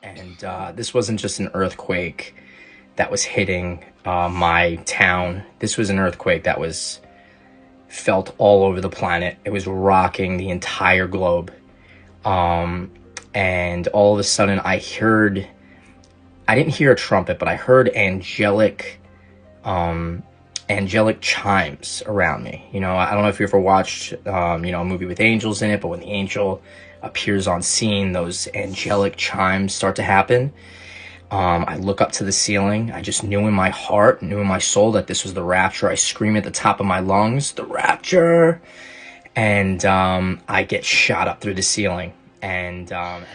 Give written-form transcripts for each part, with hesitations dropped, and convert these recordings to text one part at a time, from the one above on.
And this wasn't just an earthquake that was hitting my town. This was an earthquake that was felt all over the planet. It was rocking the entire globe. And all of a sudden I didn't hear a trumpet, but I heard angelic chimes around me. I don't know if you ever watched, a movie with angels in it, but when the angel appears on scene, those angelic chimes start to happen. I look up to the ceiling. I just knew in my heart, knew in my soul that this was the rapture. I scream at the top of my lungs, the rapture. And I get shot up through the ceiling. And God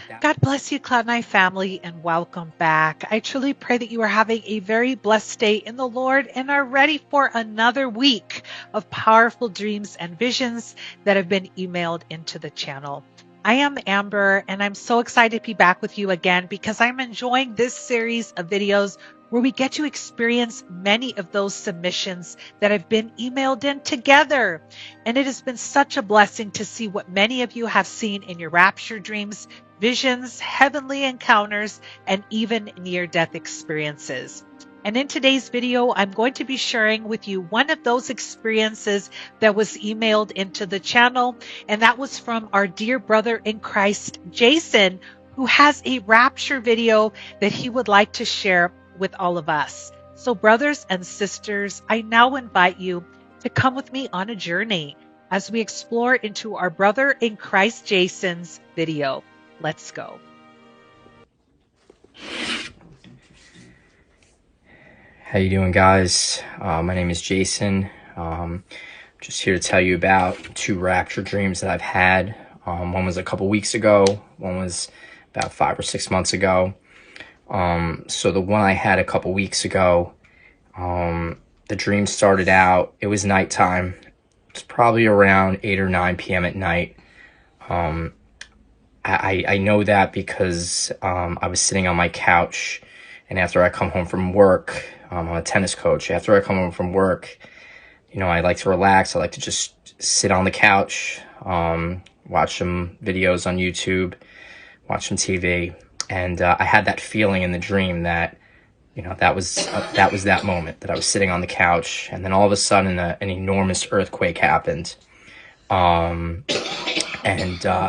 bless you, Cloud9 family, and welcome back. I truly pray that you are having a very blessed day in the Lord and are ready for another week of powerful dreams and visions that have been emailed into the channel. I am Amber, and I'm so excited to be back with you again because I'm enjoying this series of videos where we get to experience many of those submissions that have been emailed in together. And it has been such a blessing to see what many of you have seen in your rapture dreams, visions, heavenly encounters, and even near-death experiences. And in today's video, I'm going to be sharing with you one of those experiences that was emailed into the channel, and that was from our dear brother in Christ, Jason, who has a rapture video that he would like to share with all of us. So brothers and sisters, I now invite you to come with me on a journey as we explore into our brother in Christ Jason's video. Let's go. How you doing, guys? My name is Jason. Just here to tell you about 2 rapture dreams that I've had. One was a couple weeks ago. One was about 5 or 6 months ago. So the one I had a couple weeks ago, the dream started out, it was nighttime. It's probably around 8 or 9 p.m. at night. I know that because I was sitting on my couch, and after I come home from work, I'm a tennis coach. After I come home from work, I like to relax. I like to just sit on the couch, watch some videos on YouTube, watch some TV. And I had that feeling in the dream that, that was that moment that I was sitting on the couch, and then all of a sudden an enormous earthquake happened. And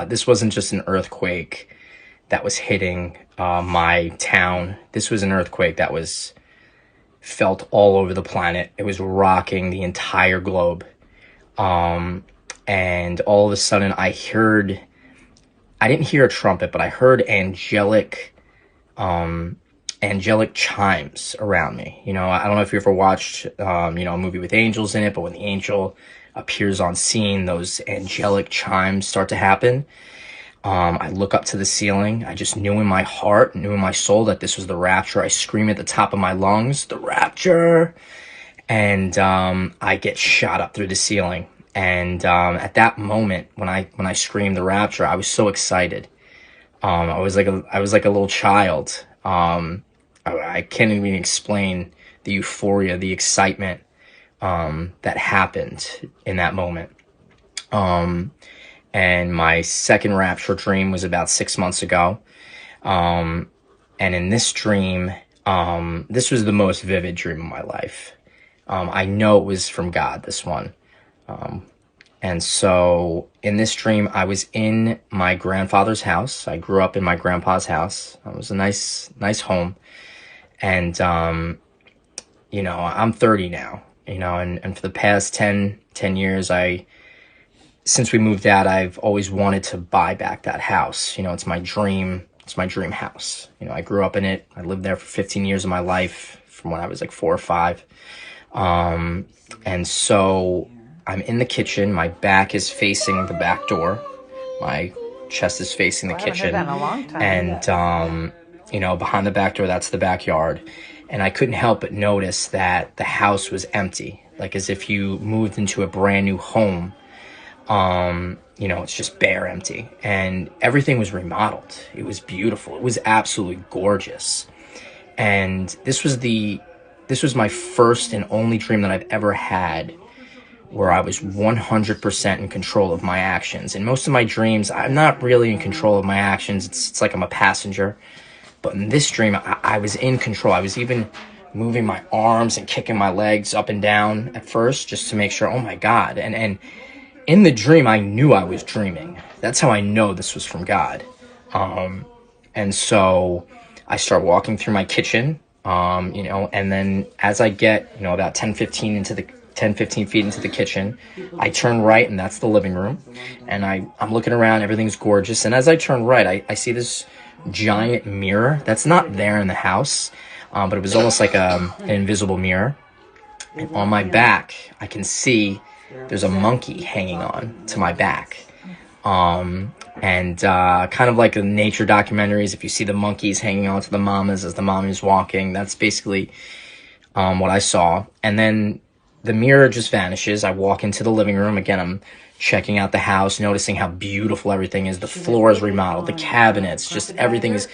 this wasn't just an earthquake that was hitting my town. This was an earthquake that was felt all over the planet. It was rocking the entire globe. And all of a sudden I didn't hear a trumpet, but I heard angelic chimes around me. I don't know if you ever watched, a movie with angels in it, but when the angel appears on scene, those angelic chimes start to happen. I look up to the ceiling. I just knew in my heart, knew in my soul that this was the rapture. I scream at the top of my lungs, the rapture. And I get shot up through the ceiling. And at that moment, when I screamed the rapture, I was so excited. I was like a little child. I can't even explain the euphoria, the excitement that happened in that moment. And my second rapture dream was about 6 months ago. And in this dream, this was the most vivid dream of my life. I know it was from God, this one. And so in this dream, I was in my grandfather's house. I grew up in my grandpa's house. It was a nice home. And, I'm 30 now, and for the past 10 years, since we moved out, I've always wanted to buy back that house. It's my dream house. I grew up in it. I lived there for 15 years of my life, from when I was like 4 or 5. And so I'm in the kitchen. My back is facing the back door. My chest is facing the kitchen. I haven't heard that in a long time. And, behind the back door, that's the backyard. And I couldn't help but notice that the house was empty, like as if you moved into a brand new home. It's just bare, empty, and everything was remodeled. It was beautiful. It was absolutely gorgeous. And this was my first and only dream that I've ever had where I was 100% in control of my actions. In most of my dreams, I'm not really in control of my actions. It's like I'm a passenger. But in this dream, I was in control. I was even moving my arms and kicking my legs up and down at first just to make sure, oh my God. And in the dream, I knew I was dreaming. That's how I know this was from God. And so I start walking through my kitchen, and then as I get, about 10, 15 feet into the kitchen, I turn right, and that's the living room. And I'm looking around, everything's gorgeous. And as I turn right, I see this giant mirror that's not there in the house, but it was almost like an invisible mirror. And on my back, I can see there's a monkey hanging on to my back. And kind of like the nature documentaries, if you see the monkeys hanging on to the mamas as the mommy's walking, that's basically what I saw. And then the mirror just vanishes. I walk into the living room. Again, I'm checking out the house, noticing how beautiful everything is. The floor is remodeled, the cabinets, just everything is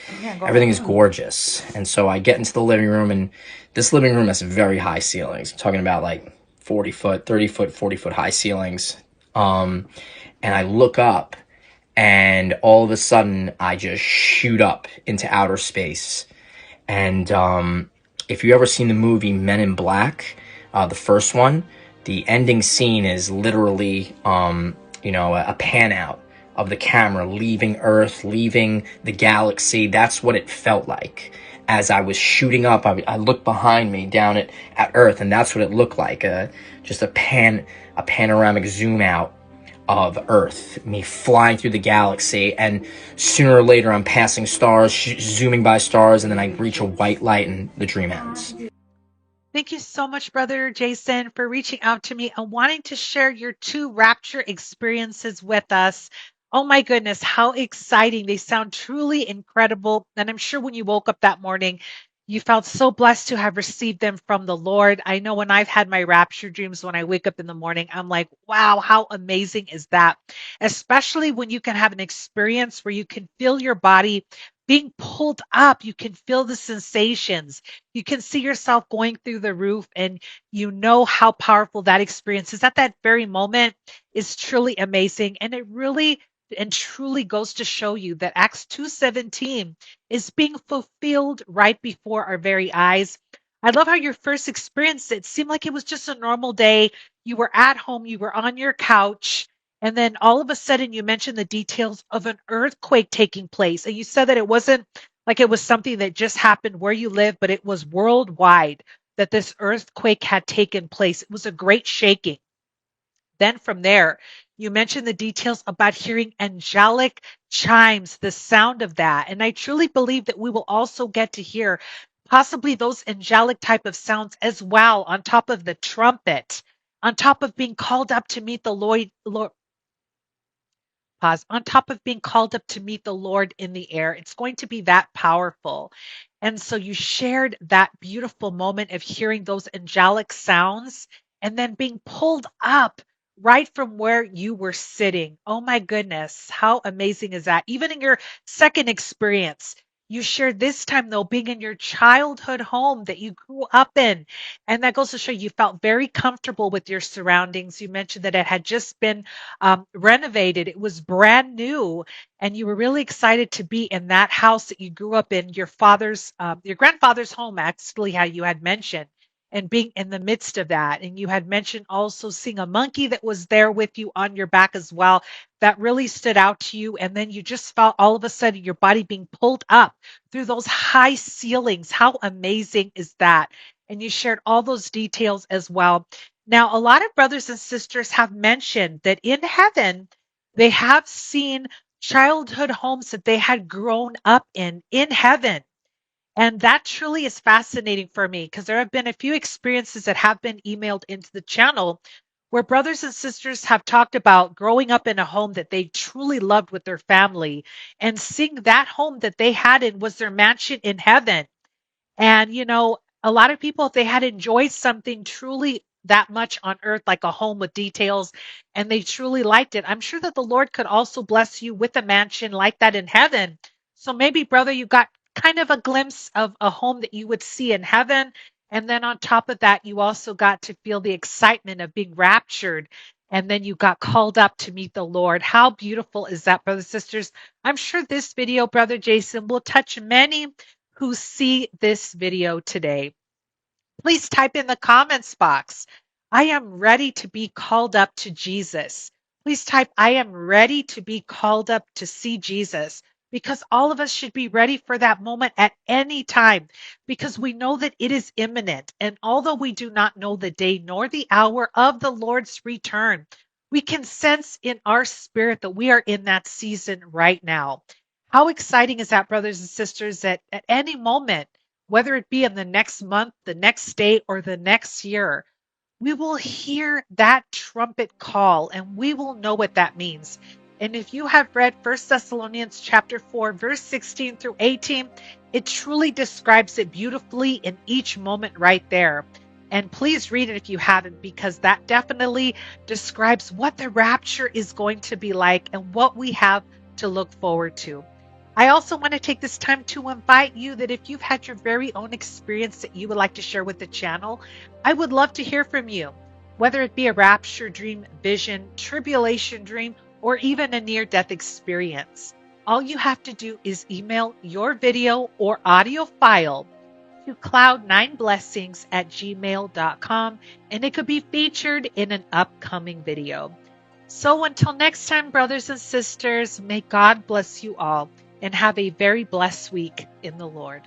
gorgeous. And so I get into the living room, and this living room has very high ceilings. I'm talking about like 40 foot, 30 foot, 40 foot high ceilings. And I look up, and all of a sudden I just shoot up into outer space. And if you ever seen the movie Men in Black, the first one, the ending scene is literally, a pan out of the camera leaving Earth, leaving the galaxy. That's what it felt like. As I was shooting up, I looked behind me down at Earth, and that's what it looked like. Just a panoramic zoom out of Earth, me flying through the galaxy, and sooner or later I'm passing stars, zooming by stars, and then I reach a white light and the dream ends. Thank you so much, Brother Jason, for reaching out to me and wanting to share your 2 rapture experiences with us. Oh my goodness, how exciting. They sound truly incredible. And I'm sure when you woke up that morning, you felt so blessed to have received them from the Lord. I know when I've had my rapture dreams, when I wake up in the morning, I'm like, wow, how amazing is that? Especially when you can have an experience where you can feel your body being pulled up. You can feel the sensations. You can see yourself going through the roof, and you know how powerful that experience is at that very moment is truly amazing. And it really and truly goes to show you that Acts 2:17 is being fulfilled right before our very eyes. I love how your first experience, it seemed like it was just a normal day. You were at home, you were on your couch, and then all of a sudden you mentioned the details of an earthquake taking place. And you said that it wasn't like it was something that just happened where you live, but it was worldwide that this earthquake had taken place. It was a great shaking. Then from there, you mentioned the details about hearing angelic chimes, the sound of that. And I truly believe that we will also get to hear possibly those angelic type of sounds as well, on top of the trumpet, on top of being called up to meet the Lord, pause, on top of being called up to meet the Lord in the air. It's going to be that powerful. And so you shared that beautiful moment of hearing those angelic sounds and then being pulled up right from where you were sitting. Oh my goodness, how amazing is that? Even in your second experience, you shared this time though being in your childhood home that you grew up in. And that goes to show you felt very comfortable with your surroundings. You mentioned that it had just been renovated. It was brand new, and you were really excited to be in that house that you grew up in, your grandfather's home, actually, how you had mentioned, and being in the midst of that. And you had mentioned also seeing a monkey that was there with you on your back as well. That really stood out to you. And then you just felt all of a sudden your body being pulled up through those high ceilings. How amazing is that? And you shared all those details as well. Now, a lot of brothers and sisters have mentioned that in heaven, they have seen childhood homes that they had grown up in heaven. And that truly is fascinating for me because there have been a few experiences that have been emailed into the channel where brothers and sisters have talked about growing up in a home that they truly loved with their family and seeing that home that they had in was their mansion in heaven. And, a lot of people, if they had enjoyed something truly that much on earth, like a home with details, and they truly liked it, I'm sure that the Lord could also bless you with a mansion like that in heaven. So maybe, brother, you got kind of a glimpse of a home that you would see in heaven. And then on top of that, you also got to feel the excitement of being raptured. And then you got called up to meet the Lord. How beautiful is that, brothers and sisters? I'm sure this video, Brother Jason, will touch many who see this video today. Please type in the comments box, I am ready to be called up to Jesus. Please type, I am ready to be called up to see Jesus, because all of us should be ready for that moment at any time, because we know that it is imminent. And although we do not know the day nor the hour of the Lord's return, we can sense in our spirit that we are in that season right now. How exciting is that, brothers and sisters, that at any moment, whether it be in the next month, the next day, or the next year, we will hear that trumpet call and we will know what that means. And if you have read 1 Thessalonians chapter 4, verse 16 through 18, it truly describes it beautifully in each moment right there. And please read it if you haven't, because that definitely describes what the rapture is going to be like and what we have to look forward to. I also want to take this time to invite you that if you've had your very own experience that you would like to share with the channel, I would love to hear from you, whether it be a rapture dream, vision, tribulation dream, or even a near-death experience. All you have to do is email your video or audio file to cloud9blessings@gmail.com, and it could be featured in an upcoming video. So until next time, brothers and sisters, may God bless you all and have a very blessed week in the Lord.